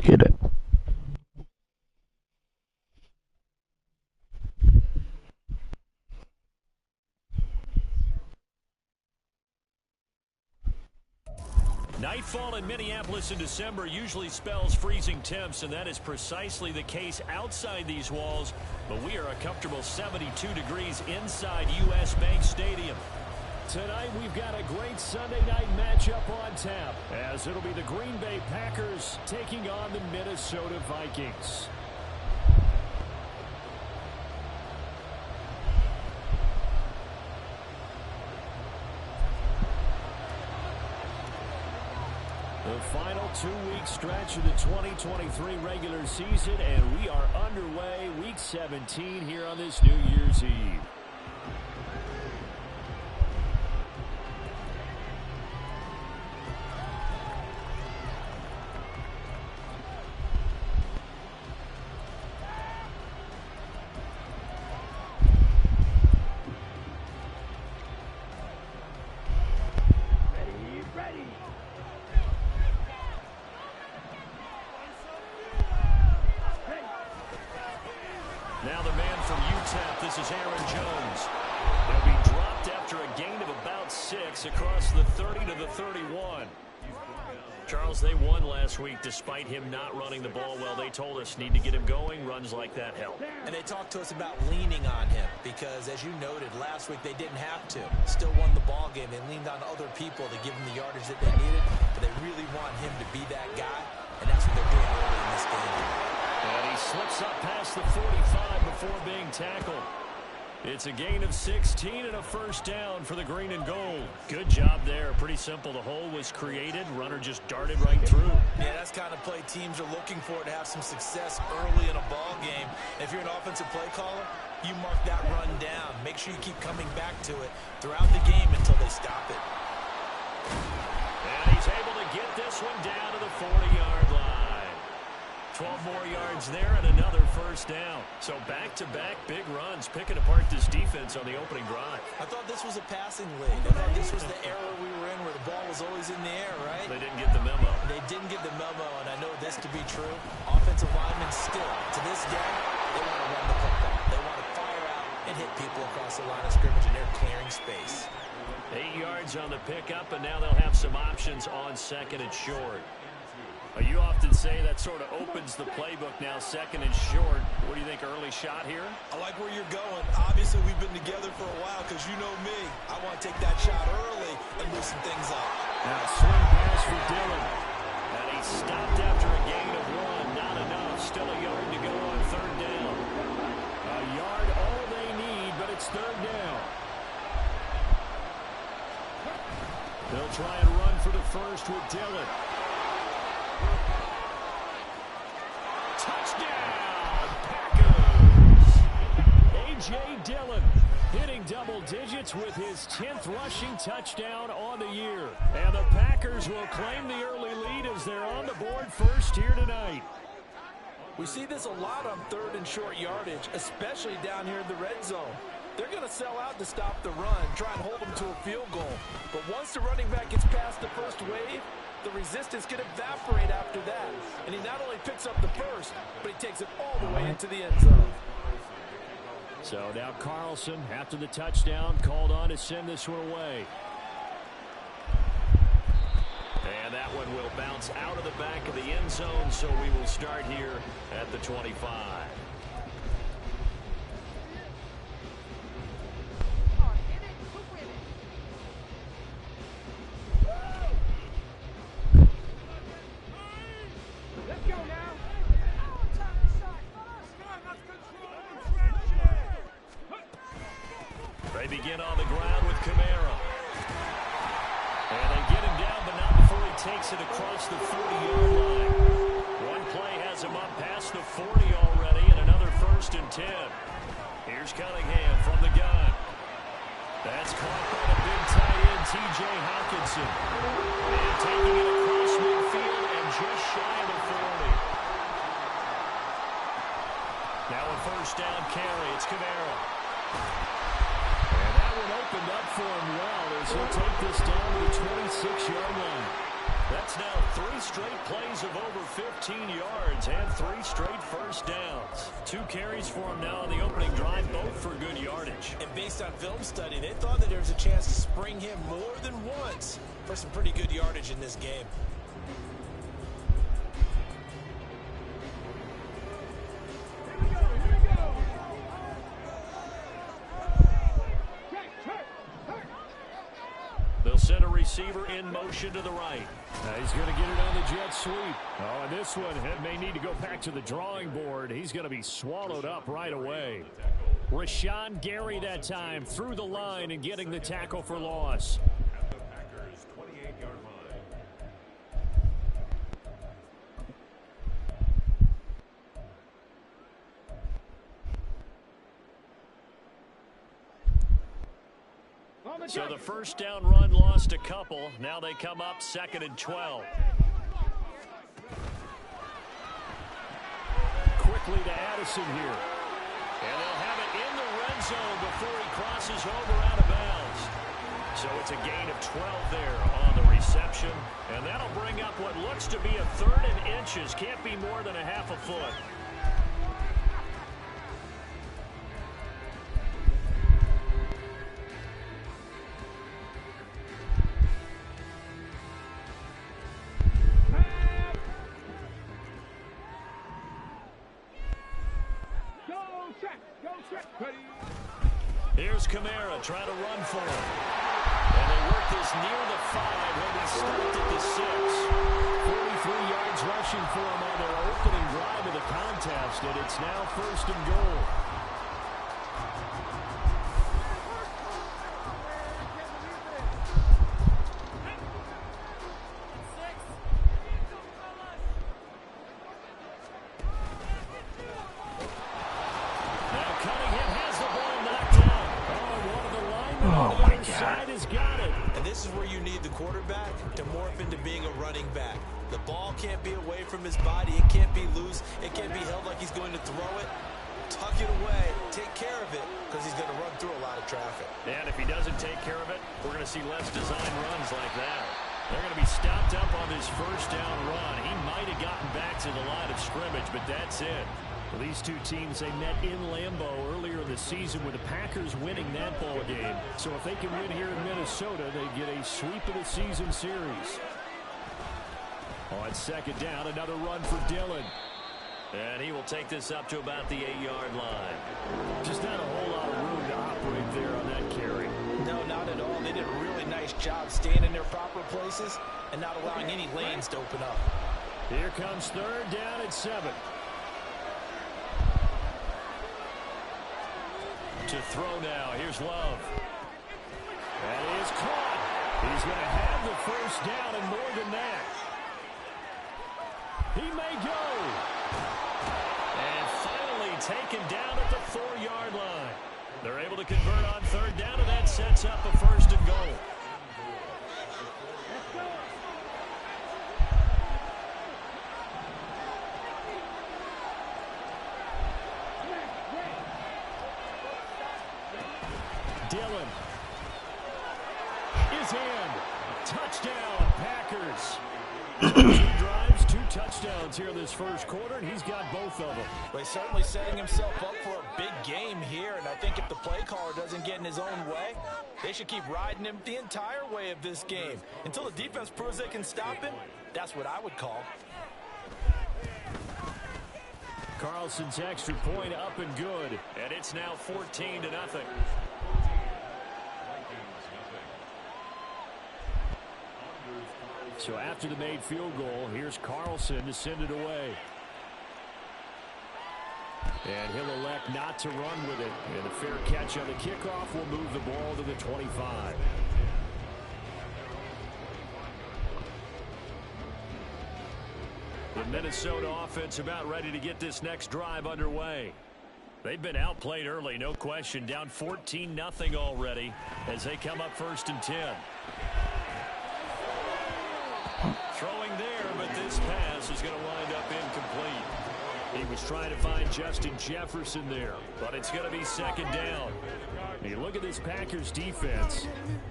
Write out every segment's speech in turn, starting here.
get it. Nightfall in Minneapolis in December usually spells freezing temps, and that is precisely the case outside these walls. But we are a comfortable 72 degrees inside U.S. Bank Stadium. Tonight we've got a great Sunday night matchup on tap, as it'll be the Green Bay Packers taking on the Minnesota Vikings. The final 2-week stretch of the 2023 regular season, and we are underway week 17 here on this New Year's Eve. Now the man from UTEP, this is Aaron Jones. He'll be dropped after a gain of about 6 across the 30 to the 31. Charles, they won last week despite him not running the ball well. They told us need to get him going. Runs like that help. And they talked to us about leaning on him because, as you noted, last week they didn't have to. Still won the ball game. They leaned on other people to give them the yardage that they needed, but they really want him to be that guy, and that's what they're doing early in this game. And he slips up past the 45 before being tackled. It's a gain of 16 and a first down for the green and gold. Good job there. Pretty simple. The hole was created. Runner just darted right through. Yeah, that's the kind of play teams are looking for to have some success early in a ball game. If you're an offensive play caller, you mark that run down. Make sure you keep coming back to it throughout the game until they stop it. And he's able to get this one down to the 40-yard line. 12 more yards there and another first down. So back-to-back big runs, picking apart this defense on the opening drive. I thought this was a passing league. I thought this was the era we were in where the ball was always in the air, right? They didn't get the memo. They didn't get the memo, and I know this to be true. Offensive linemen still, to this day, they want to run the football. They want to fire out and hit people across the line of scrimmage, and they're clearing space. 8 yards on the pickup, and now they'll have some options on second and short. You often say that sort of opens the playbook now, second and short. What do you think, early shot here? I like where you're going. Obviously, we've been together for a while because you know me. I want to take that shot early and loosen things up. Now swing pass for Dillon. And he stopped after a gain of 1. Not enough. Still a yard to go on third down. A yard all they need, but it's third down. They'll try and run for the first with Dillon. Touchdown, Packers! A.J. Dillon hitting double digits with his 10th rushing touchdown on the year. And the Packers will claim the early lead as they're on the board first here tonight. We see this a lot on third and short yardage, especially down here in the red zone. They're going to sell out to stop the run, try and hold them to a field goal. But once the running back gets past the first wave, the resistance can evaporate after that. And he not only picks up the first, but he takes it all the way into the end zone. So now Carlson, after the touchdown, called on to send this one away. And that one will bounce out of the back of the end zone, so we will start here at the 25. They begin on the ground with Kamara. And they get him down, but not before he takes it across the 40-yard line. One play has him up past the 40 already, and another first and 10. Here's Cunningham from the gun. That's caught by the big tight end, T.J. Hawkinson. And taking it across midfield and just shy of the 40. Now a first down carry. It's Kamara. And that one opened up for him well as he'll take this down to the 26-yard line. That's now 3 straight plays of over 15 yards and 3 straight first downs. 2 carries for him now on the opening drive, both for good yardage. And based on film study, they thought that there was a chance to spring him more than once for some pretty good yardage in this game. They'll send a receiver in motion to the right. He's going to get it on the jet sweep. Oh, and this one may need to go back to the drawing board. He's going to be swallowed up right away. Rashawn Gary that time through the line and getting the tackle for loss. So the first down run lost a couple. Now they come up 2nd and 12. Quickly to Addison here. And they'll have it in the red zone before he crosses over out of bounds. So it's a gain of 12 there on the reception. And that'll bring up what looks to be a 3rd and inches. Can't be more than a half a foot. Here's Kamara trying to run for him. And they work this near the 5. He'll be stopped at the 6. 43 yards rushing for him on their opening drive of the contest, and it's now 1st and goal. This is where you need the quarterback to morph into being a running back. The ball can't be away from his body. It can't be loose. It can't be held like he's going to throw it. Tuck it away. Take care of it because he's going to run through a lot of traffic. And if he doesn't take care of it, we're going to see less design runs like that. They're going to be stopped up on this first down run. He might have gotten back to the line of scrimmage, but that's it. Well, these two teams, they met in Lambeau earlier in the season with the Packers winning that ball game. So if they can win here in Minnesota, they get a sweep of the season series. On 2nd down, another run for Dillon. And he will take this up to about the 8-yard line. Just not a whole lot of room to operate there on that carry. No, not at all. They did a really nice job staying in their proper places and not allowing any lanes to open up. Here comes 3rd down at 7. To throw now. Here's Love. That is caught. He's going to have the first down and more than that. He may go. And finally taken down at the 4-yard line. They're able to convert on 3rd down, and that sets up a 1st and goal. Dillon is in. Touchdown, Packers. 2 drives, 2 touchdowns here in this first quarter, and he's got both of them. Well, he's certainly setting himself up for a big game here, and I think if the play caller doesn't get in his own way, they should keep riding him the entire way of this game. Until the defense proves they can stop him, that's what I would call. Carlson's extra point up and good. And it's now 14-0. So after the made field goal, here's Carlson to send it away. And he'll elect not to run with it. And a fair catch on the kickoff will move the ball to the 25. The Minnesota offense about ready to get this next drive underway. They've been outplayed early, no question. Down 14-0 already as they come up 1st and 10. Throwing there, but this pass is going to wind up incomplete. He was trying to find Justin Jefferson there. But it's going to be 2nd down. You look at this Packers defense.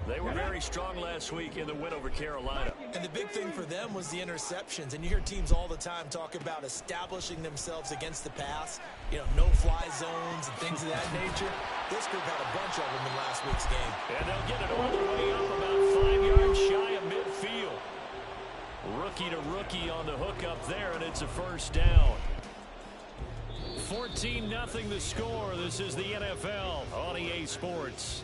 They were very strong last week in the win over Carolina. And the big thing for them was the interceptions. And you hear teams all the time talk about establishing themselves against the pass, you know, no-fly zones and things of that nature. This group had a bunch of them in last week's game. And they'll get it all the way up about 5 yards shy of midfield. Rookie to rookie on the hook up there, and it's a first down. 14-0 the score. This is the NFL on EA Sports.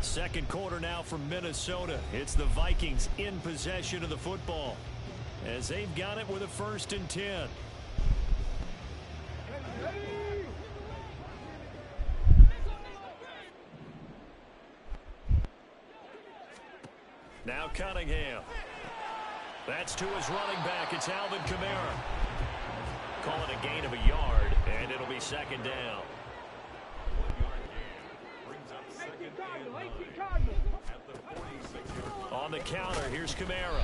Second quarter now from Minnesota. It's the Vikings in possession of the football as they've got it with a 1st and 10. Now Cunningham. That's to his running back. It's Alvin Kamara. Call it a gain of a yard, and it'll be 2nd down. On the counter, here's Kamara.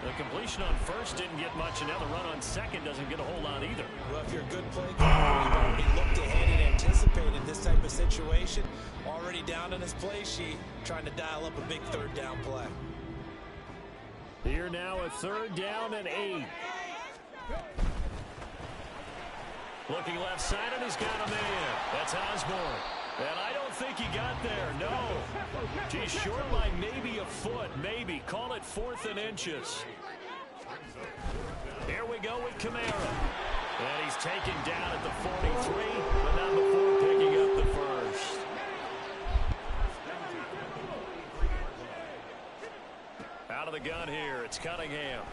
The completion on 1st didn't get much, and now the run on 2nd doesn't get a whole lot either. Well, if you're a good play caller, you've already looked ahead and anticipated this type of situation. Already down in his play sheet, trying to dial up a big 3rd down play. Here now a 3rd down and 8. Looking left side, and he's got a man. That's Osborne. And I don't think he got there, no. He's short by maybe a foot, maybe. Call it 4th and inches. Here we go with Kamara. And he's taken down at the 43, but not before picking up the 1st. Out of the gun here, it's Cunningham.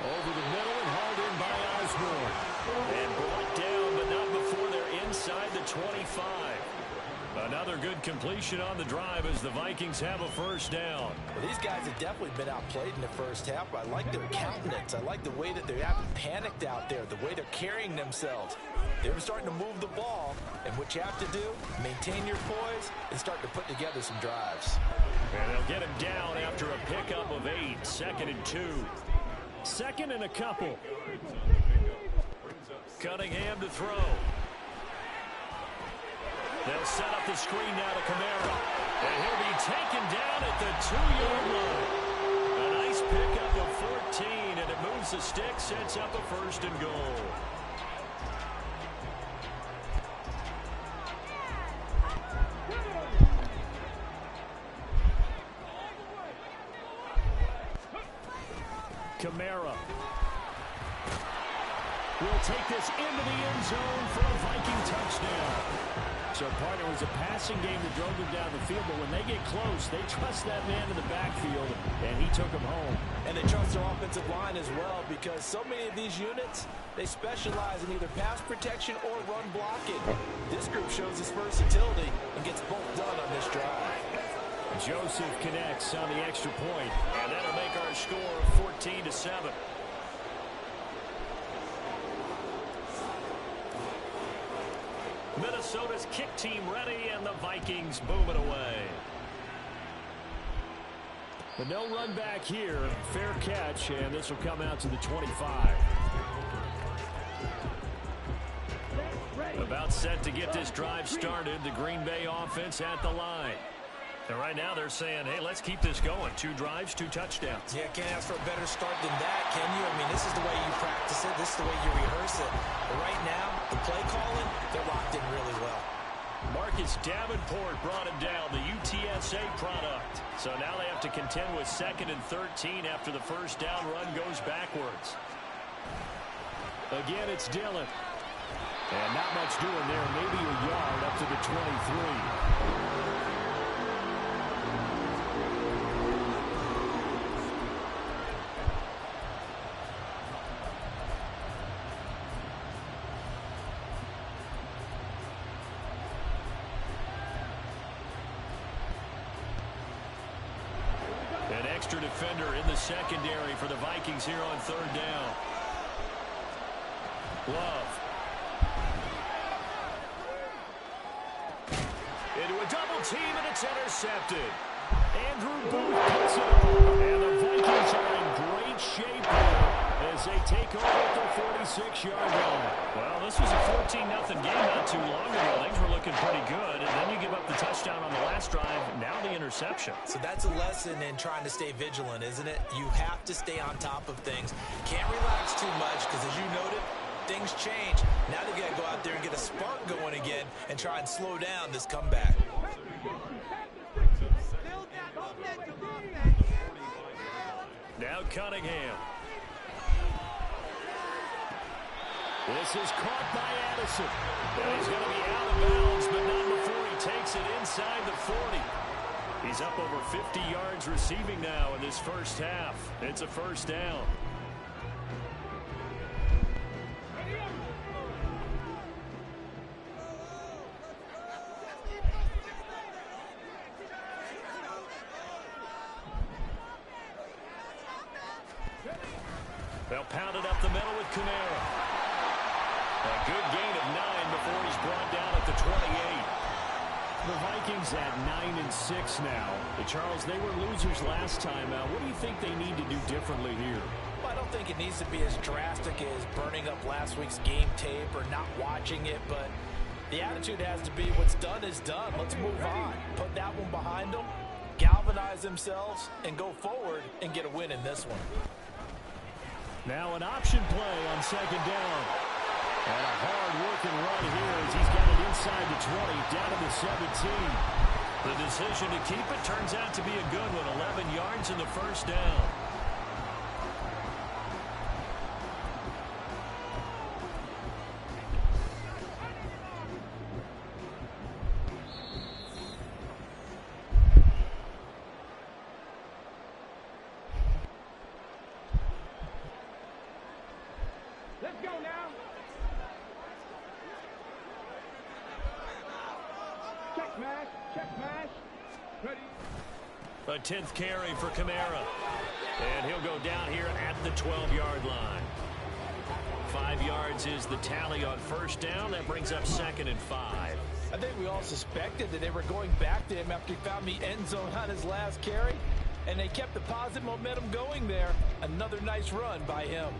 Over the middle and hauled in by Osborne. And brought down, but not before they're inside the 25. Another good completion on the drive as the Vikings have a 1st down. Well, these guys have definitely been outplayed in the first half. I like their countenance. I like the way that they haven't panicked out there, the way they're carrying themselves. They're starting to move the ball, and what you have to do, maintain your poise and start to put together some drives. And they'll get him down after a pickup of 8, 2nd and 2. 2nd and a couple. Cunningham to throw. They'll set up the screen now to Kamara. And he'll be taken down at the 2-yard line. A nice pickup of 14, and it moves the stick, sets up a 1st and goal. Kamara will take this into the end zone for a Viking touchdown. So, partner, it was a passing game that drove them down the field, but when they get close, they trust that man in the backfield, and he took them home. And they trust their offensive line as well, because so many of these units, they specialize in either pass protection or run blocking. This group shows its versatility and gets both done on this drive. Joseph connects on the extra point, and that'll make our score 14-7. Minnesota's kick team ready, and the Vikings boom it away. But no run back here. Fair catch, and this will come out to the 25. About set to get this drive started. The Green Bay offense at the line. And right now they're saying, hey, let's keep this going. 2 drives, 2 touchdowns. Yeah, can't ask for a better start than that, can you? I mean, this is the way you practice it. This is the way you rehearse it. But right now, the play calling, they're locked in really well. Marcus Davenport brought him down, the UTSA product. So now they have to contend with 2nd and 13 after the 1st down run goes backwards. Again, it's Dillon. And not much doing there, maybe a yard up to the 23. Extra defender in the secondary for the Vikings here on 3rd down. Love. Into a double team, and it's intercepted. Andrew Booth puts it on. And the Vikings are in great shape here as they take over at the 46-yard line. Well, this was a 14-0 game out not too long ago, things were looking pretty good, and then you give up the touchdown on the last drive, now the interception. So that's a lesson in trying to stay vigilant, isn't it? You have to stay on top of things. Can't relax too much because, as you noted, things change. Now they've got to go out there and get a spark going again and try and slow down this comeback. Now Cunningham. This is caught by Addison. And he's going to be out of bounds, but not before he takes it inside the 40. He's up over 50 yards receiving now in this first half. It's a first down. They'll pound it up the middle with Kamara. A good gain of 9 before he's brought down at the 28. The Vikings at 9-6 now. Charles, they were losers last time. What do you think they need to do differently here? Well, I don't think it needs to be as drastic as burning up last week's game tape or not watching it, but the attitude has to be what's done is done. Let's move on. Put that one behind them, galvanize themselves, and go forward and get a win in this one. Now an option play on second down. And a hard-working run here as he's got it inside the 20, down to the 17. The decision to keep it turns out to be a good one. 11 yards in the first down. Let's go now. Check mash, check mash. Ready. A 10th carry for Kamara. And he'll go down here at the 12-yard line. 5 yards is the tally on first down. That brings up 2nd and 5. I think we all suspected that they were going back to him after he found the end zone on his last carry, and they kept the positive momentum going there. Another nice run by him.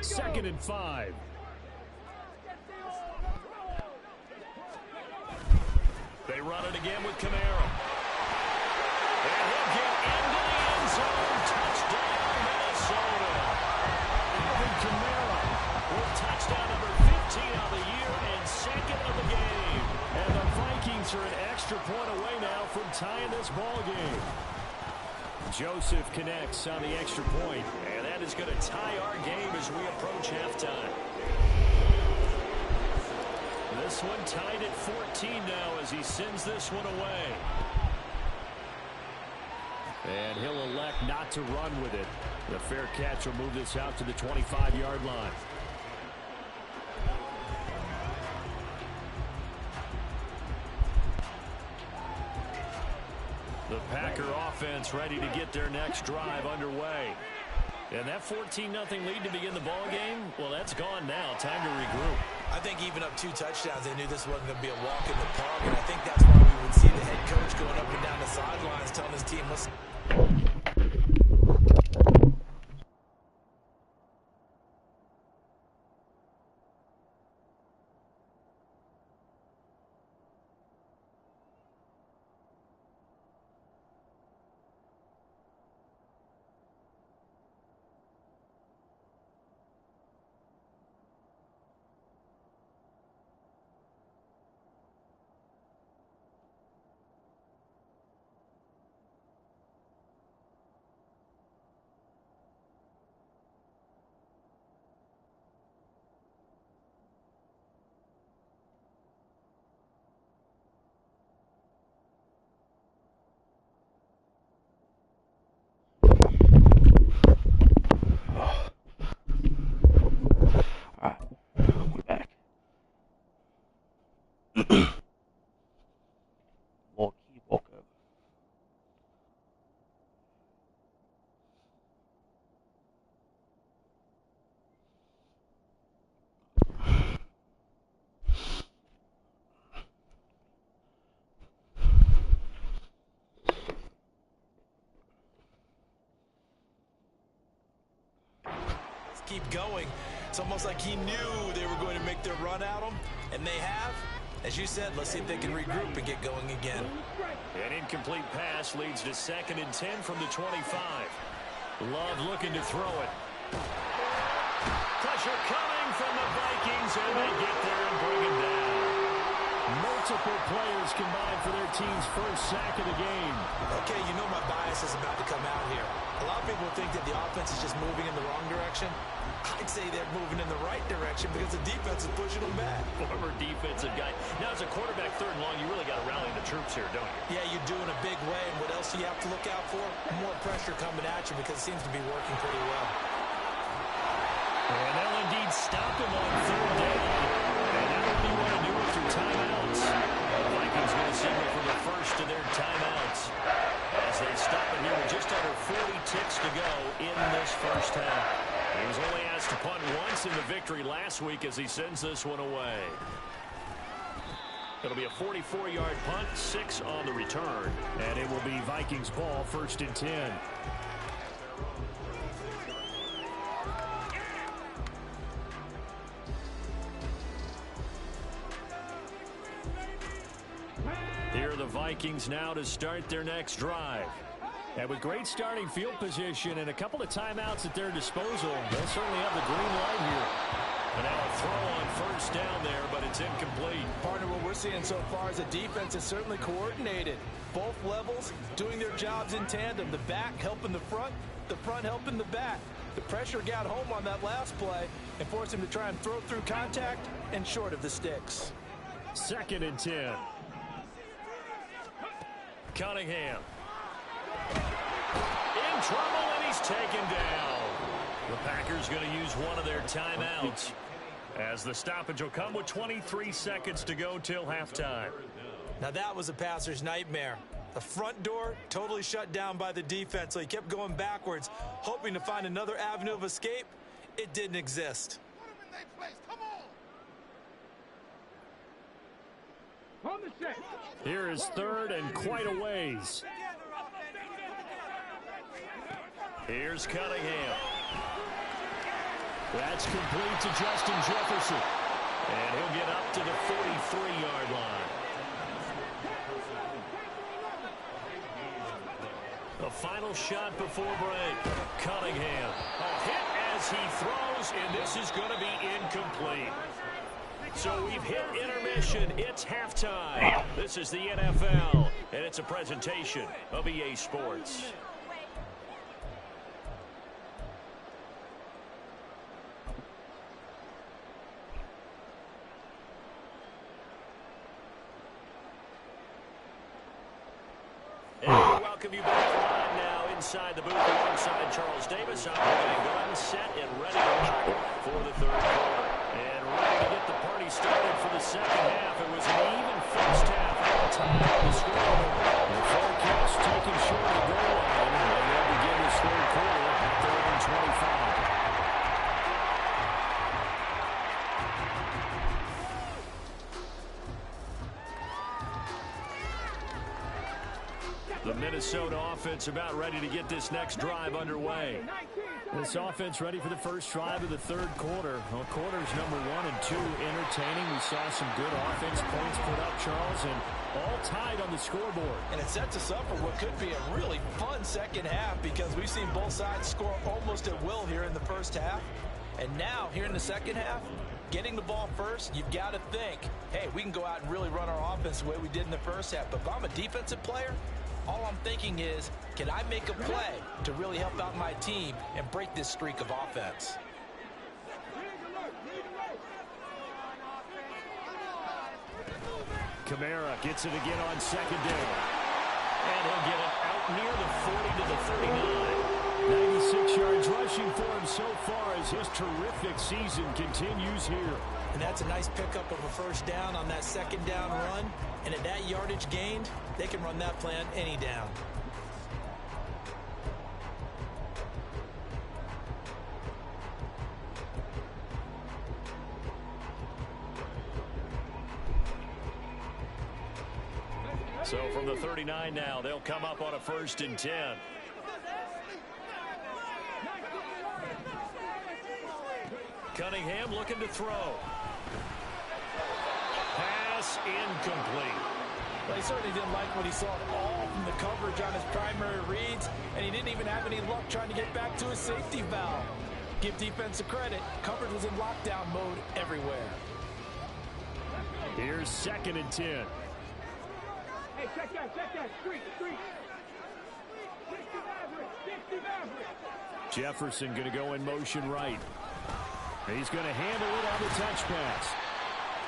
Second and 5. They run it again with Kamara. And he'll get into the end zone. Touchdown, Minnesota. Alvin Kamara With touchdown number 15 on the year and 2nd of the game. And the Vikings are an extra point away now from tying this ball game. Joseph connects on the extra point. And that is going to tie our game as we approach halftime. This one tied at 14 now as he sends this one away. And he'll elect not to run with it. The fair catch will move this out to the 25-yard line. The Packer offense ready to get their next drive underway. And that 14-0 lead to begin the ball game, well, that's gone now. Time to regroup. I think even up 2 touchdowns, they knew this wasn't going to be a walk in the park, and I think that's why we would see the head coach going up and down the sidelines telling his team, listen. going. It's almost like he knew they were going to make their run at him, and they have. As you said, let's see if they can regroup and get going again. An incomplete pass leads to 2nd and 10 from the 25. Love looking to throw it. Pressure coming from the Vikings, and they get there and bring him down. Multiple players combined for their team's first sack of the game. Okay, you know my bias is about to come out here. A lot of people think that the offense is just moving in the wrong direction. I'd say they're moving in the right direction because the defense is pushing them back. Former defensive guy. Now, as a quarterback 3rd and long, you really got to rally the troops here, don't you? Yeah, you do in a big way. And what else do you have to look out for? More pressure coming at you because it seems to be working pretty well. And they'll indeed stop him on 3rd down. And now what do you want to do with your timeouts? The Vikings going to signal for the first of their timeouts as they stop it here with just under 40 ticks to go in this first half. He was only asked to punt once in the victory last week as he sends this one away. It'll be a 44-yard punt, 6 on the return. And it will be Vikings ball, 1st and 10. Here are the Vikings now to start their next drive. And with great starting field position and a couple of timeouts at their disposal, they'll certainly have the green light here. And now a throw on 1st down there, but it's incomplete. Partner, what we're seeing so far is the defense is certainly coordinated. Both levels doing their jobs in tandem. The back helping the front helping the back. The pressure got home on that last play and forced him to try and throw through contact and short of the sticks. 2nd and 10. Cunningham. In trouble, and he's taken down. The Packers going to use one of their timeouts as the stoppage will come with 23 seconds to go till halftime. Now that was a passer's nightmare. The front door totally shut down by the defense, so he kept going backwards, hoping to find another avenue of escape. It didn't exist. Here is 3rd and quite a ways. Here's Cunningham. That's complete to Justin Jefferson. And he'll get up to the 43-yard line. The final shot before break. Cunningham. A hit as he throws, and this is going to be incomplete. So we've hit intermission. It's halftime. This is the NFL, and it's a presentation of EA Sports. And we welcome you back live now inside the booth alongside Charles Davis. I'm getting gun, set, and ready to rock for the 3rd quarter. And ready to get the party started for the 2nd half. It was an even first half. All time on the scoreboard. The forecast taken short of the goal line. And they'll begin this 3rd quarter at 3rd and 25. The Minnesota offense about ready to get this next drive underway. This offense ready for the first drive of the 3rd quarter. Well, quarters number 1 and 2 entertaining. We saw some good offense points put up, Charles, and all tied on the scoreboard. And it sets us up for what could be a really fun 2nd half because we've seen both sides score almost at will here in the first half. And now, here in the 2nd half, getting the ball first, you've got to think, hey, we can go out and really run our offense the way we did in the first half. But if I'm a defensive player, all I'm thinking is, can I make a play to really help out my team and break this streak of offense? Kamara gets it again on 2nd down. And he'll get it out near the 40 to the 39. 96 yards rushing for him so far as his terrific season continues here. And that's a nice pickup of a first down on that 2nd down run. And at that yardage gained, they can run that play on any down. So from the 39 now, they'll come up on a 1st and 10. Cunningham looking to throw. Pass incomplete. Well, he certainly didn't like what he saw at all from the coverage on his primary reads, and he didn't even have any luck trying to get back to his safety valve. Give defense a credit. Coverage was in lockdown mode everywhere. Here's 2nd and 10. Hey, check that. Street. Jefferson going to go in motion right. He's going to handle it on the touch pass.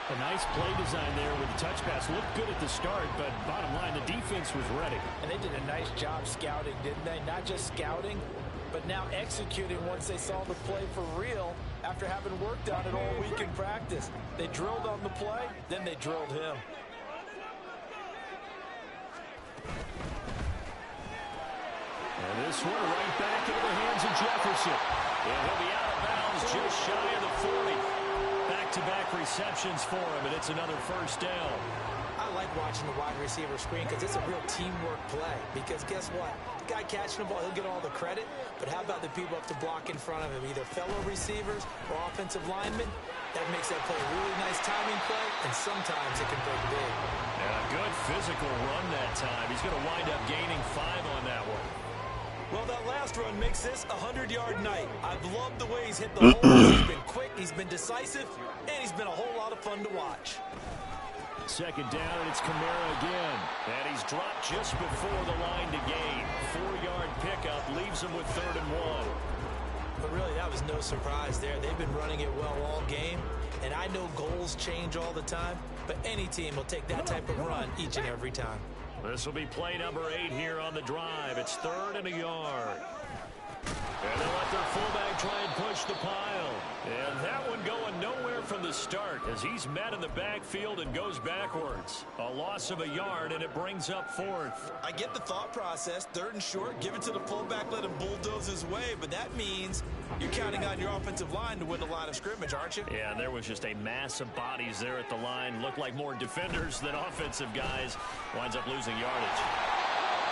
A nice play design there with the touch pass. Looked good at the start, but bottom line, the defense was ready. And they did a nice job scouting, didn't they? Not just scouting, but now executing once they saw the play for real after having worked on it all week in practice. They drilled on the play, then they drilled him. And this one right back into the hands of Jefferson. And he'll be out of bounds just shy of the 40. Back-to-back receptions for him, and it's another first down. I like watching the wide receiver screen because it's a real teamwork play. Because guess what? The guy catching the ball, he'll get all the credit. But how about the people up to block in front of him, either fellow receivers or offensive linemen? That makes that play a really nice timing play, and sometimes it can break big. And a good physical run that time. He's going to wind up gaining 5 on that one. Well, that last run makes this a 100-yard night. I've loved the way he's hit the holes. He's been quick, he's been decisive, and he's been a whole lot of fun to watch. 2nd down, and it's Kamara again. And he's dropped just before the line to gain. 4-yard pickup leaves him with 3rd and 1. But really, that was no surprise there. They've been running it well all game, and I know goals change all the time, but any team will take that type of run each and every time. This will be play number 8 here on the drive. It's 3rd and a yard. And they'll let their fullback try and push the pile. And that one going nowhere from the start as he's met in the backfield and goes backwards. A loss of a yard, and it brings up 4th. I get the thought process. 3rd and short, give it to the fullback, let him bulldoze his way. But that means you're counting on your offensive line to win the line of scrimmage, aren't you? Yeah, there was just a mass of bodies there at the line. Looked like more defenders than offensive guys. Winds up losing yardage.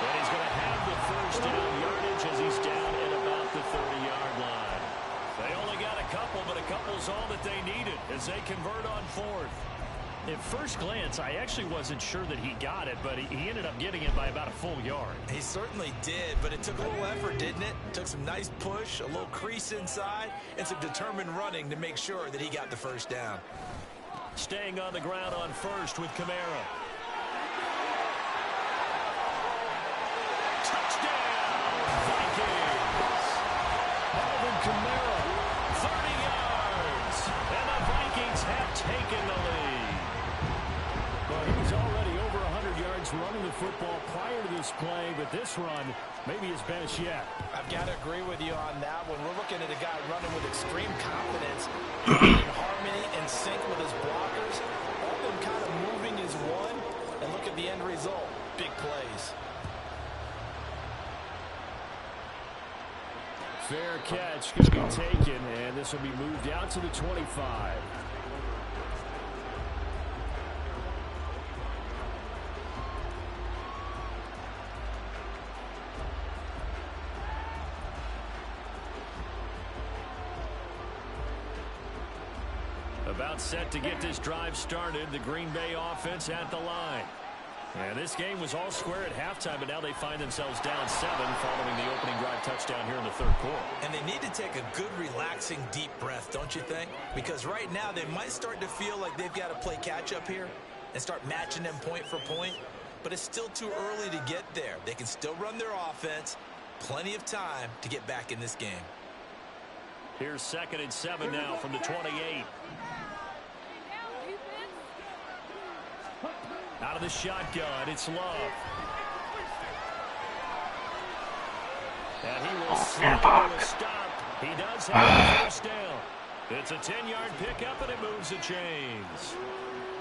And he's going to have the first down yardage as he's down at about the 30-yard line. They only got a couple, but a couple's all that they needed as they convert on 4th. At first glance, I actually wasn't sure that he got it, but he ended up getting it by about a full yard. He certainly did, but it took a little effort, didn't it? Took some nice push, a little crease inside, and some determined running to make sure that he got the first down. Staying on the ground on 1st with Kamara. Kamara, 30 yards, and the Vikings have taken the lead. Well, he was already over 100 yards running the football prior to this play, but this run may be his best yet. I've got to agree with you on that one. We're looking at a guy running with extreme confidence, in harmony and sync with his blockers. All of them kind of moving as one, and look at the end result. Big plays. Fair catch going to be taken, and this will be moved out to the 25. About set to get this drive started. The Green Bay offense at the line. And this game was all square at halftime, but now they find themselves down 7 following the opening drive touchdown here in the 3rd quarter. And they need to take a good, relaxing, deep breath, don't you think? Because right now they might start to feel like they've got to play catch-up here and start matching them point for point. But it's still too early to get there. They can still run their offense. Plenty of time to get back in this game. Here's 2nd and 7 now from the 28. Out of the shotgun, it's Love. And he will slide to a stop. He does have the first down. It's a 10-yard pickup, and it moves the chains.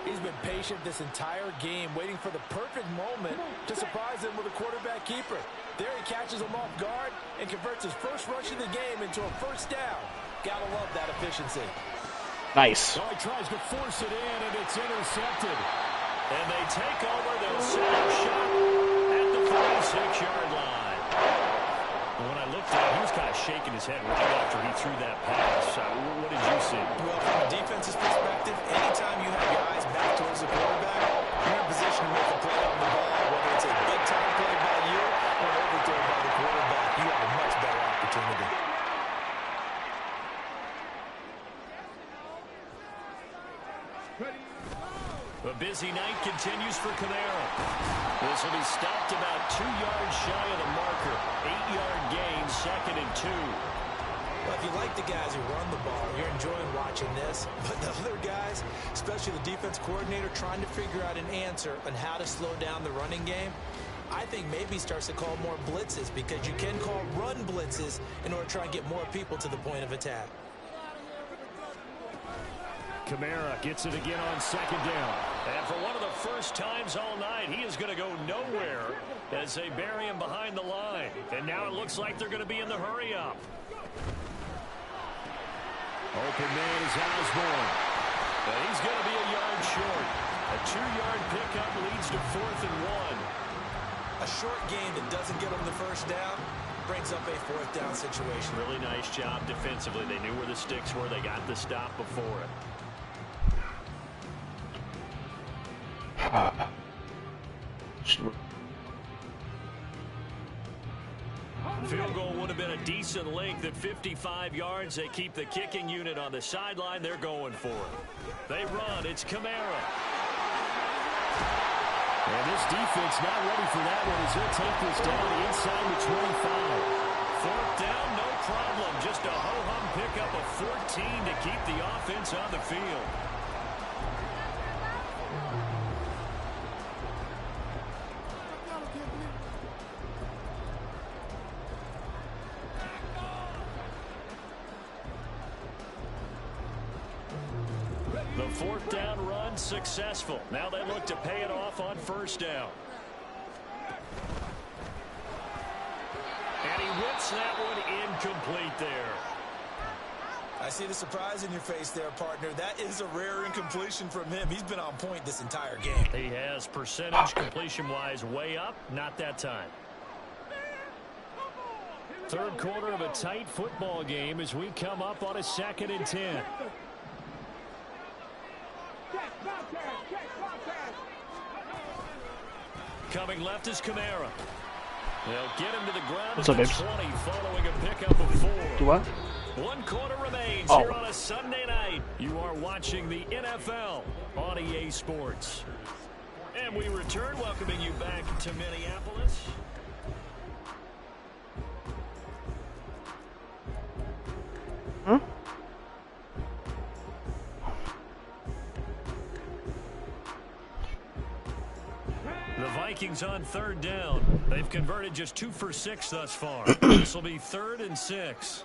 He's been patient this entire game, waiting for the perfect moment to surprise him with a quarterback keeper. There he catches him off guard and converts his first rush of the game into a first down. Gotta love that efficiency. Nice. So he tries to force it in, and it's intercepted. And they take over. They'll set up shop at the 46-yard line. When I looked at him, he was kind of shaking his head right after he threw that pass. What did you see? Well, from a defense's perspective, anytime you have your eyes back towards the quarterback, you're in a position to make a play on the ball, whether it's a big-time play by you or an overthrow by the quarterback. You have a much better opportunity. A busy night continues for Camara. This will be stopped about 2 yards shy of the marker. 8-yard gain, 2nd and 2. Well, if you like the guys who run the ball, you're enjoying watching this. But the other guys, especially the defense coordinator, trying to figure out an answer on how to slow down the running game, I think maybe starts to call more blitzes, because you can call run blitzes in order to try and get more people to the point of attack. Camara gets it again on 2nd down. And for one of the first times all night, he is going to go nowhere as they bury him behind the line. And now it looks like they're going to be in the hurry-up. Open man is Osborne. But he's going to be a yard short. A 2-yard pickup leads to 4th and 1. A short gain that doesn't get them the first down brings up a 4th down situation. Really nice job defensively. They knew where the sticks were. They got the stop before it. Field goal would have been a decent length at 55 yards. They keep the kicking unit on the sideline. They're going for it. They run. It's Camara. And this defense not ready for that one as they'll take this down inside the 25. 4th down, no problem. Just a ho-hum pickup of 14 to keep the offense on the field. The 4th down run successful. Now they look to pay it off on 1st down. And he whips that one incomplete there. I see the surprise in your face there, partner. That is a rare incompletion from him. He's been on point this entire game. He has percentage completion-wise way up. Not that time. 3rd quarter of a tight football game as we come up on a 2nd and 10. Coming left is Camara. They'll get him to the ground What's at up, the babes? 20 following a pickup of 4. Do what? 1 quarter remains Oh. here on a Sunday night. You are watching the NFL on EA Sports. And we return, welcoming you back to Minneapolis. The Vikings on 3rd down. They've converted just 2 for 6 thus far. This will be 3rd and 6.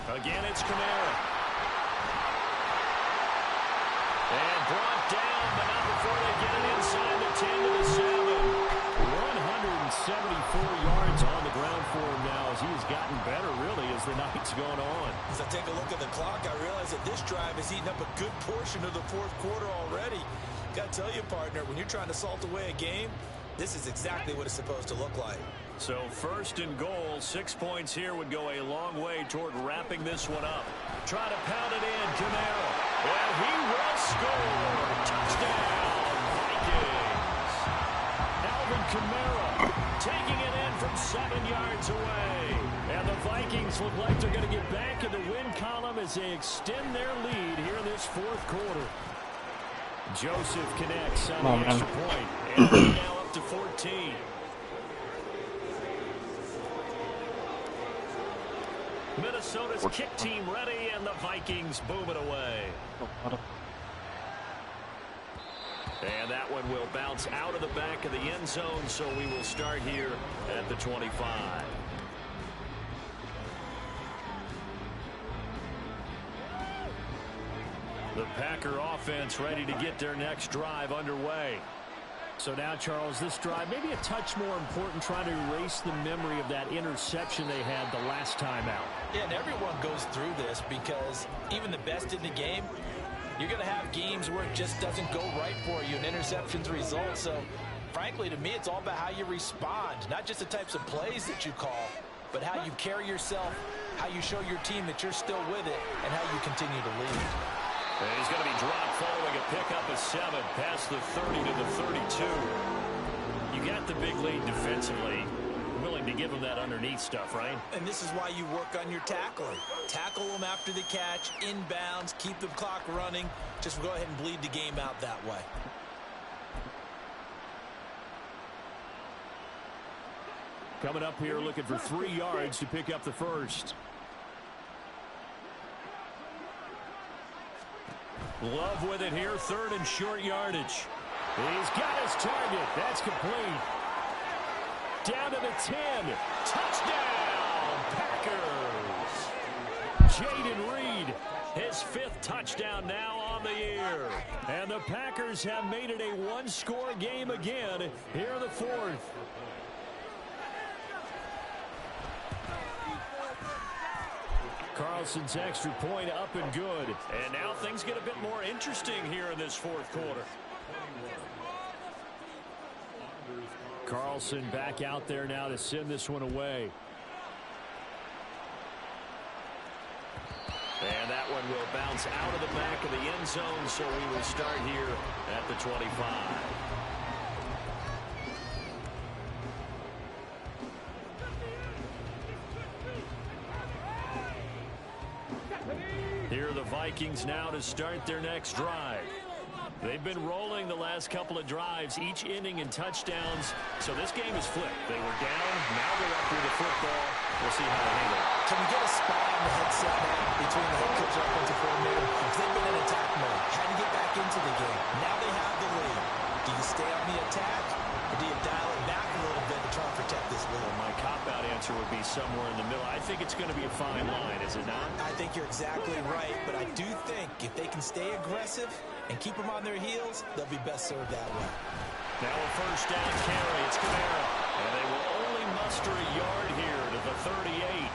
Again, it's Camara. And brought down, but not before they get it inside the 10 to the 7. 174 yards on the ground for him now as he has gotten better, really, as the night's gone on. As I take a look at the clock, I realize that this drive has eaten up a good portion of the 4th quarter already. Got to tell you, partner, when you're trying to salt away a game, this is exactly what it's supposed to look like. So 1st and goal, 6 points here would go a long way toward wrapping this one up. Try to pound it in, Camara. And he will score. Touchdown, Vikings. Alvin Kamara Taking it in from 7 yards away. and the Vikings look like they're going to get back in the win column as they extend their lead here in this 4th quarter. Joseph connects on Oh, the man. extra point. And we're now up to 14. Minnesota's kick team ready, and the Vikings boom it away. And that one will bounce out of the back of the end zone, so we will start here at the 25. The Packer offense ready to get their next drive underway. So now, Charles, this drive maybe a touch more important, trying to erase the memory of that interception they had the last time out. Yeah, and everyone goes through this because even the best in the game, You're going to have games where it just doesn't go right for you, and interceptions result. So, frankly, to me, it's all about how you respond, not just the types of plays that you call, but how you carry yourself, how you show your team that you're still with it, and how you continue to lead. And he's going to be dropped following a pickup of 7 past the 30 to the 32. You got the big lead defensively. Willing to give him that underneath stuff, right? And this is why you work on your tackling. Tackle them after the catch, inbounds, keep the clock running. Just go ahead and bleed the game out that way. Coming up here looking for 3 yards to pick up the first. Love with it here, 3rd and short yardage. He's got his target. That's complete. Down to the 10. Touchdown, Packers. Jaden Reed, his 5th touchdown now on the year. And the Packers have made it a 1-score game again here in the 4th. Carlson's extra point up and good. And now things get a bit more interesting here in this 4th quarter. Carlson back out there now to send this one away. And that one will bounce out of the back of the end zone, so we will start here at the 25. Here are the Vikings now to start their next drive. They've been rolling the last couple of drives, each inning in touchdowns. So this game is flipped. They were down, now they're up with the football. We'll see how they handle it. Can we get a spot on the headset now between the head coach and offensive coordinator? They've been in attack mode, trying to get back into the game. Now they have the lead. Do you stay on the attack, or do you dial it back a little bit to try and protect this lead? Well, my cop-out answer would be somewhere in the middle. I think it's going to be a fine line, is it not? I think you're exactly right, but I do think if they can stay aggressive and keep them on their heels, they'll be best served that way. Now a 1st down carry. It's Kamara. And they will only muster a yard here to the 38.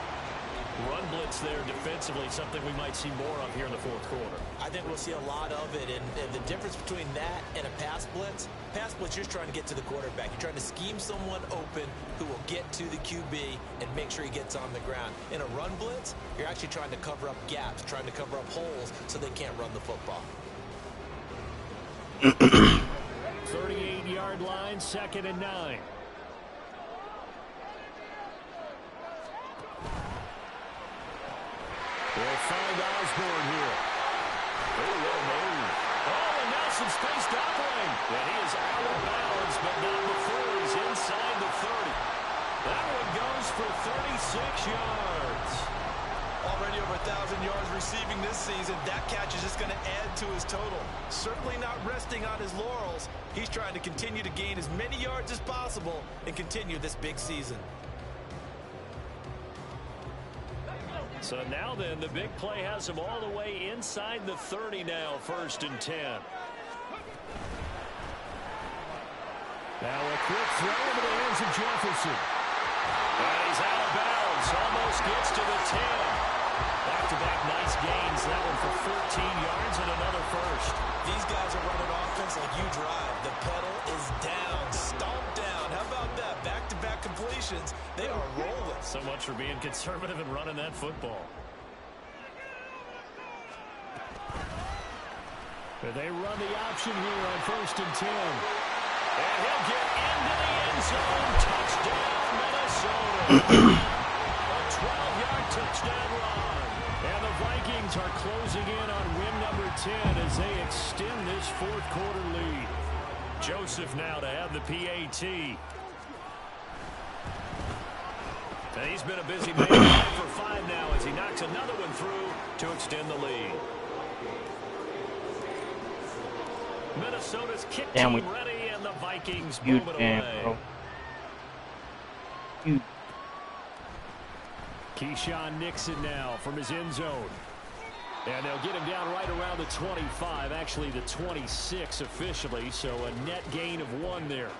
Run blitz there defensively, something we might see more of here in the 4th quarter. I think we'll see a lot of it, and the difference between that and a pass blitz, you're just trying to get to the quarterback. You're trying to scheme someone open who will get to the QB and make sure he gets on the ground. In a run blitz, you're actually trying to cover up gaps, trying to cover up holes so they can't run the football. 38-yard line, 2nd and 9. They'll find Osborne here. Oh, what a move. Oh, and Nelson's faced Doppling. And he is out of bounds, but not before he's inside the 30. That one goes for 36 yards. Already over 1,000 yards receiving this season. That catch is just going to add to his total. Certainly not resting on his laurels. He's trying to continue to gain as many yards as possible and continue this big season. So now then, the big play has him all the way inside the 30 now, 1st and 10. Now a quick throw into the hands of Jefferson. And he's out of bounds. Almost gets to the 10. Back-to-back nice gains. That one for 14 yards and another first. These guys are running offense like you drive. The pedal is down, stomped down. How about that? Back-to-back completions. They are rolling. So much for being conservative and running that football. They run the option here on 1st and 10. And he'll get into the end zone. Touchdown, Minnesota. A 12-yard touchdown run. And the Vikings are closing in on win number 10 as they extend this 4th quarter lead. Joseph now to have the PAT. And he's been a busy man, 5 for 5 now as he knocks another one through to extend the lead. Minnesota's kick team ready, and the Vikings move it away. Keyshawn Nixon now from his end zone. And they'll get him down right around the 25, actually the 26 officially, so a net gain of 1 there.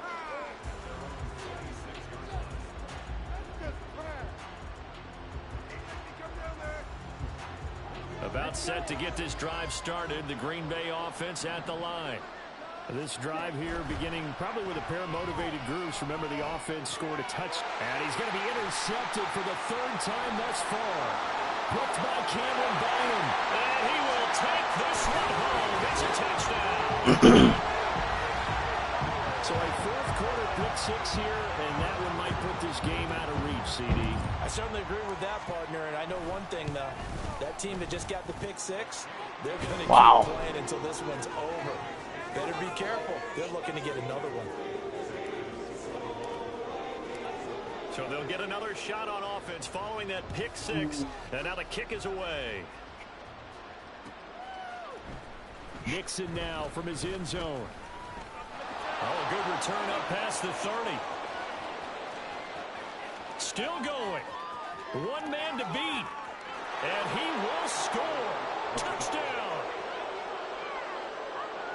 About About set to get this drive started. The Green Bay offense at the line. This drive here beginning probably with a pair of motivated groups. Remember, the offense scored a touchdown. And he's going to be intercepted for the third time thus far. Picked by Cameron Bynum. And he will take this one home. It's a touchdown. So a fourth quarter pick six here, and that one might put this game out of reach, CD. I certainly agree with that, partner. And I know one thing, though. That team that just got the pick six, they're going to keep playing until this one's over. Better be careful. They're looking to get another one. So they'll get another shot on offense following that pick six. And now the kick is away. Nixon now from his end zone. Oh, good return up past the 30. Still going. One man to beat. And he will score. Touchdown.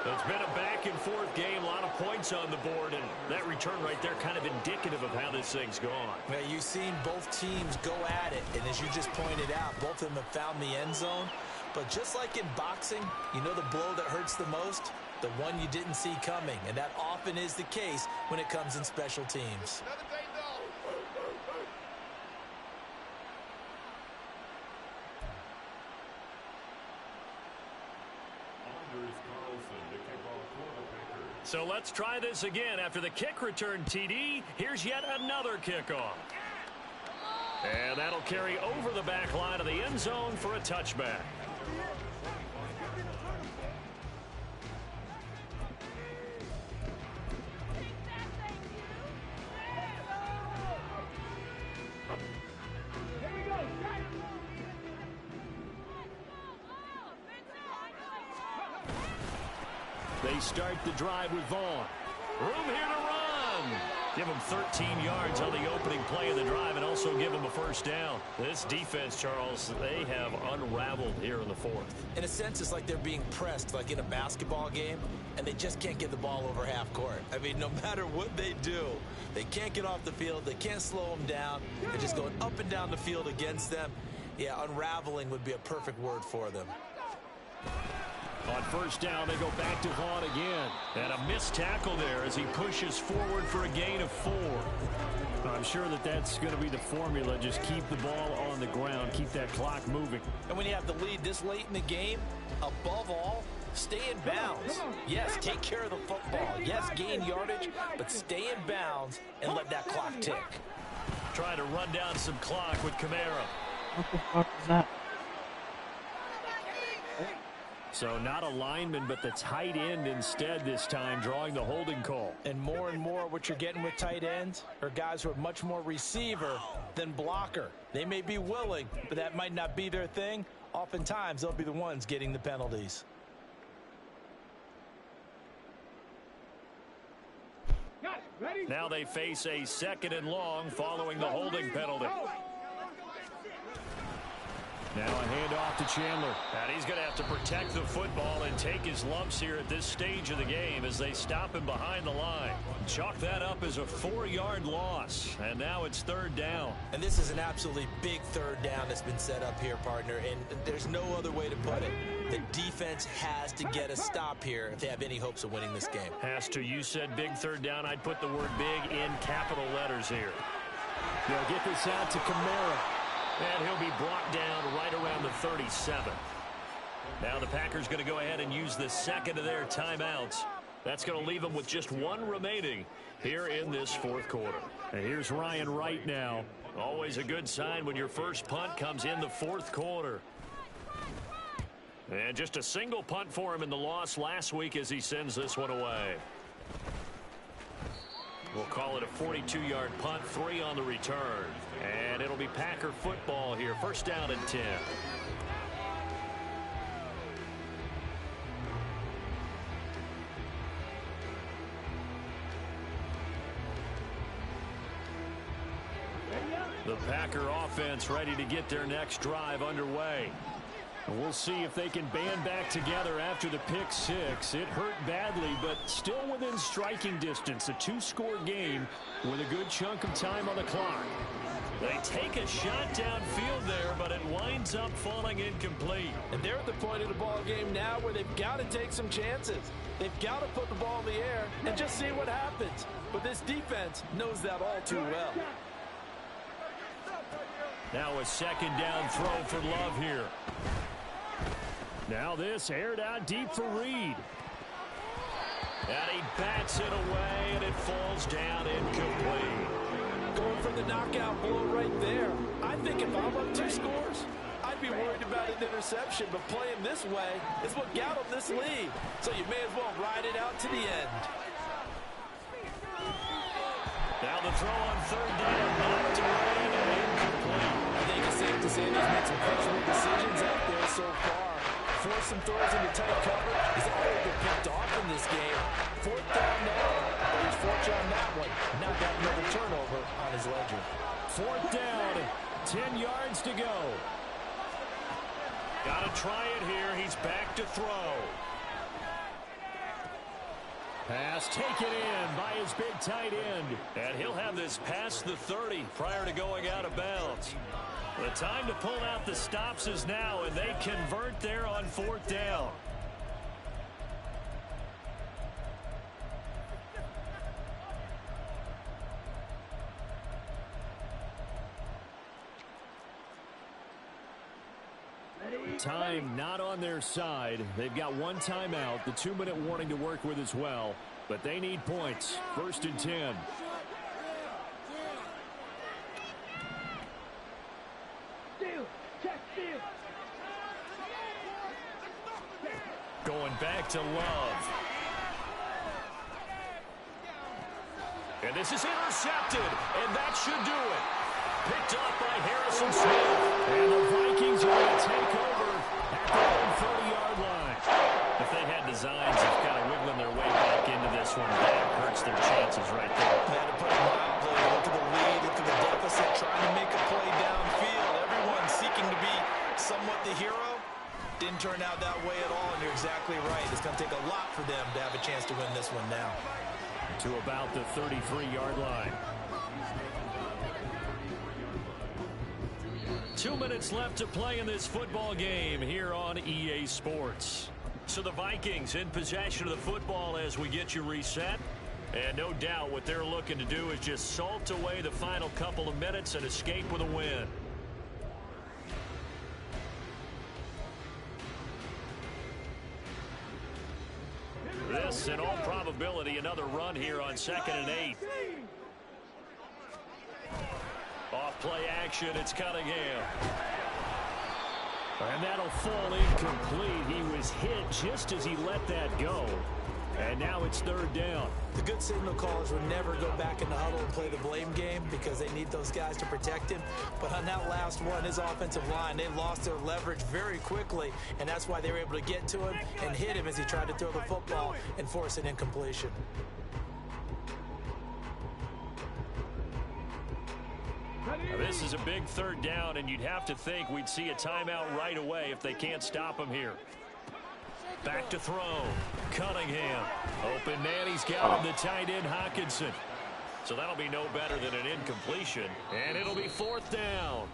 It's been a back-and-forth game, a lot of points on the board, and that return right there kind of indicative of how this thing's gone. Well, you've seen both teams go at it, and as you just pointed out, both of them have found the end zone. But just like in boxing, you know the blow that hurts the most? The one you didn't see coming, and that often is the case when it comes in special teams. So let's try this again. After the kick return TD, here's yet another kickoff. And that'll carry over the back line of the end zone for a touchback. They start the drive with Vaughn. Room here to run. Give him 13 yards on the opening play of the drive and also give him a first down. This defense, Charles, they have unraveled here in the fourth. In a sense, it's like they're being pressed like in a basketball game, and they just can't get the ball over half court. I mean, no matter what they do, they can't get off the field. They can't slow them down. They're just going up and down the field against them. Yeah, unraveling would be a perfect word for them. On first down, they go back to Vaughn again. And a missed tackle there as he pushes forward for a gain of 4. I'm sure that that's going to be the formula. Just keep the ball on the ground. Keep that clock moving. And when you have the lead this late in the game, above all, stay in bounds. Yes, take care of the football. Yes, gain yardage, but stay in bounds and let that clock tick. Trying to run down some clock with Kamara. What the fuck is that? So not a lineman, but the tight end instead this time, drawing the holding call. And more what you're getting with tight ends are guys who are much more receiver than blocker. They may be willing, but that might not be their thing. Oftentimes, they'll be the ones getting the penalties. Now they face a 2nd and long following the holding penalty. Now a handoff to Chandler. And he's going to have to protect the football and take his lumps here at this stage of the game as they stop him behind the line. Chalk that up as a 4-yard loss. And now it's 3rd down. And this is an absolutely big 3rd down that's been set up here, partner. And there's no other way to put it. The defense has to get a stop here if they have any hopes of winning this game. Has to. You said big 3rd down. I'd put the word big in capital letters here. They'll get this out to Kamara. And he'll be brought down right around the 37. Now the Packers going to go ahead and use the 2nd of their timeouts. That's going to leave them with just 1 remaining here in this 4th quarter. And here's Ryan Wright now. Always a good sign when your first punt comes in the 4th quarter. And just a single punt for him in the loss last week as he sends this one away. We'll call it a 42-yard punt, 3 on the return. And it'll be Packer football here. First down and 10. The Packer offense ready to get their next drive underway. We'll see if they can band back together after the pick six. It hurt badly, but still within striking distance. A two-score game with a good chunk of time on the clock. They take a shot downfield there, but it winds up falling incomplete. And they're at the point of the ball game now where they've got to take some chances. They've got to put the ball in the air and just see what happens. But this defense knows that all too well. Now a second down throw for Love here. Now this aired out deep for Reed. And he bats it away, and it falls down incomplete. Going for the knockout blow right there. I think if I'm up 2 scores, I'd be worried about an interception, but playing this way is what got them this lead. So you may as well ride it out to the end. Now the throw on third down, knocked away and incomplete. I think it's safe to say he's made some questionable decisions out there so far. Forced some throws into tight coverage. He's already been picked off in this game. 4th down now, but he's fortunate on that one. Now got another turnover on his ledger. 4th down, 10 yards to go. Got to try it here. He's back to throw. Pass taken in by his big tight end. And he'll have this past the 30 prior to going out of bounds. The time to pull out the stops is now, and they convert there on 4th down. Time not on their side. They've got 1 timeout, the 2-minute warning to work with as well. But they need points. 1st and 10. Going back to Love. And this is intercepted, and that should do it. Picked off by Harrison Smith. And the Vikings are going to take over at the own 30-yard line. If they had designs of kind of wiggling their way back into this one, that hurts their chances right there. They had to put it mildly. Look at the lead, look at the deficit, trying to make a play downfield. Everyone seeking to be somewhat the hero. Didn't turn out that way at all, and you're exactly right. It's going to take a lot for them to have a chance to win this one now. To about the 33-yard line. 2 minutes left to play in this football game here on EA Sports. So the Vikings in possession of the football as we get you reset. And no doubt what they're looking to do is just salt away the final couple of minutes and escape with a win. This, in all probability, another run here on 2nd and 8. Off play action, it's Cunningham. And that'll fall incomplete. He was hit just as he let that go. And now it's 3rd down. The good signal callers would never go back in the huddle and play the blame game because they need those guys to protect him. But on that last one, his offensive line, they lost their leverage very quickly, and that's why they were able to get to him and hit him as he tried to throw the football and force an incompletion. Now, this is a big 3rd down, and you'd have to think we'd see a timeout right away if they can't stop him here. Back to throw. Cunningham. Open man, he's got him, the tight end, Hockenson. So that'll be no better than an incompletion, and it'll be 4th down.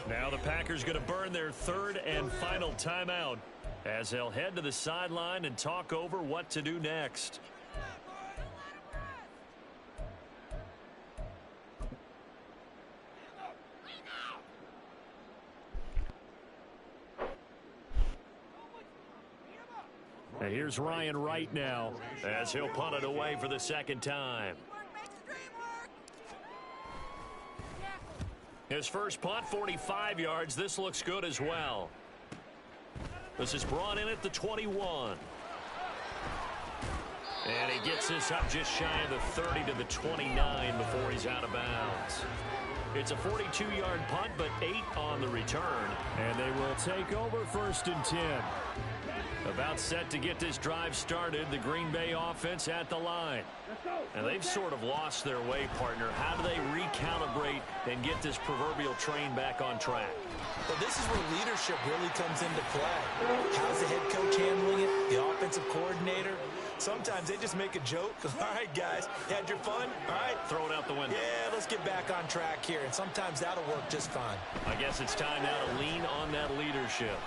Now the Packers going to burn their 3rd and final timeout as they'll head to the sideline and talk over what to do next. And here's Ryan Wright now as he'll punt it away for the 2nd time. His first punt, 45 yards. This looks good as well. This is brought in at the 21. And he gets this up just shy of the 30 to the 29 before he's out of bounds. It's a 42-yard punt, but 8 on the return. And they will take over 1st and 10. About set to get this drive started, the Green Bay offense at the line. And they've sort of lost their way, partner. How do they recalibrate and get this proverbial train back on track? Well, this is where leadership really comes into play. How's the head coach handling it? The offensive coordinator? Sometimes they just make a joke. All right, guys, had your fun? All right. Throw it out the window. Yeah, let's get back on track here. And sometimes that'll work just fine. I guess it's time now to lean on that leadership.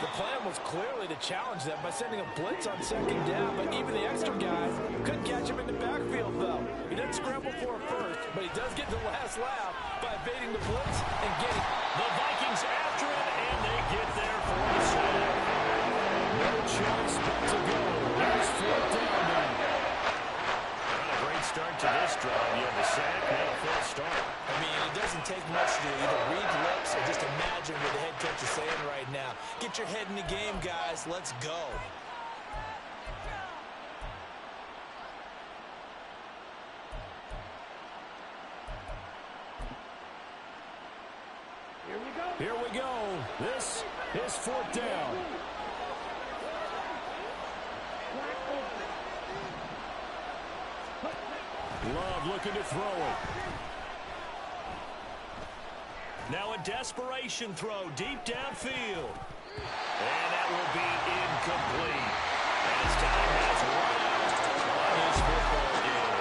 The plan was clearly to challenge them by sending a blitz on second down, but even the extra guys couldn't catch him in the backfield, though. He doesn't scramble for it first, but he does get the last laugh by evading the blitz and getting the Vikings after it, and they get there for the sack. No choice but to go. Here's fourth down now. A great start to this drive. You have the sack, now a full start. I mean, it doesn't take much to either read lips or just imagine what the head coach is saying right now. Get your head in the game, guys. Let's go. Here we go. This is fourth down. Love looking to throw it. Now a desperation throw deep downfield. And that will be incomplete. As time has run out on this football game.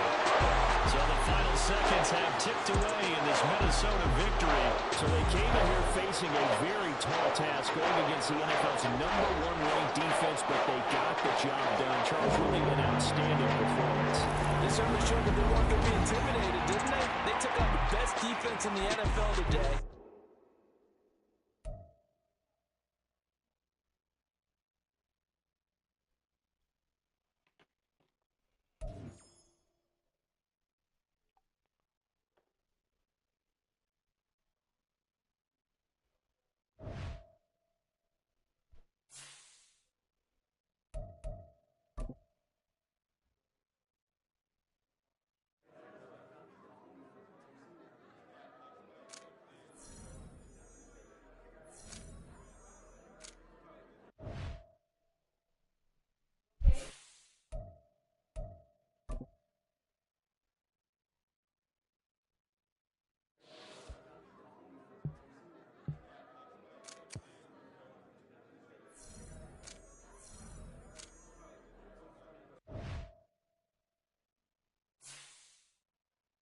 So the final seconds have ticked away in this Minnesota victory. So they came in here facing a very tall task going against the NFL's #1 ranked defense, but they got the job done. Charles, really an outstanding performance. They certainly showed that they weren't going to be intimidated, didn't they? They took out the best defense in the NFL today.